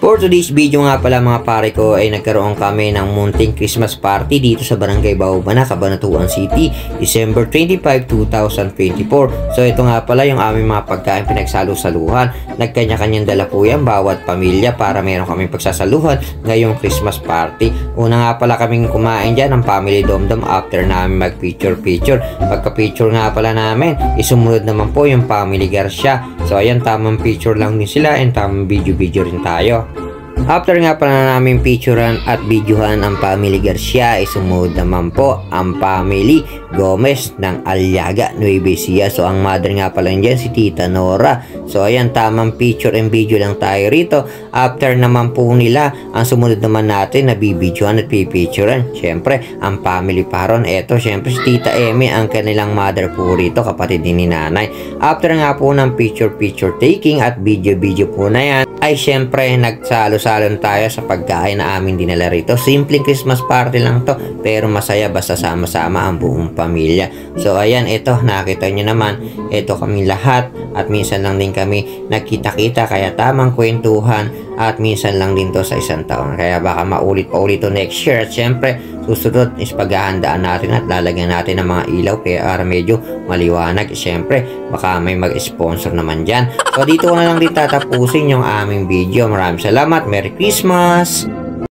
For today's video nga pala mga pare ko ay nagkaroon kami ng munting Christmas party dito sa Barangay Baubana, Cabanatuan City, December 25, 2024. So ito nga pala yung aming mga pagkain pinagsalu-saluhan. Nagkanya-kanyang dala po yan bawat pamilya para meron kaming pagsasaluhan ngayong Christmas party. Una nga pala kaming kumain dyan ng Family Domdom after namin mag-picture-picture. Pagka-picture nga pala namin, isumunod naman po yung Family Garcia. So ayan, tamang picture lang din sila and tamang video-video rin tayo. After nga pala namin picturean at videohan ang Family Garcia, sumunod naman po ang Family Gomez ng Aliaga, Nueva Ecija. So ang mother nga pala dyan si Tita Nora. So ayan, tamang picture and video lang tayo rito. After naman po nila, ang sumunod naman natin na bibidyohan at pipicturean, syempre ang family paron. Eto syempre si Tita Emi, ang kanilang mother po rito, kapatid din ni nanay. After nga po ng picture taking at video po na yan, ay syempre nagsalo-salon tayo sa pagkain na aming dinala rito. Simpleng Christmas party lang to, pero masaya basta sama-sama ang buong pamilya. So ayan, ito nakita nyo naman, ito kami lahat at minsan lang din kami nagkita-kita, kaya tamang kwentuhan at minsan lang din to sa isang taon, kaya baka maulit pa ulit to next year. At syempre susunod is paghahandaan natin at lalagyan natin ng mga ilaw kaya medyo maliwanag. Syempre baka may mag-sponsor naman dyan. So dito ko na lang din tatapusin yung aming video. Maraming salamat. Merry Christmas!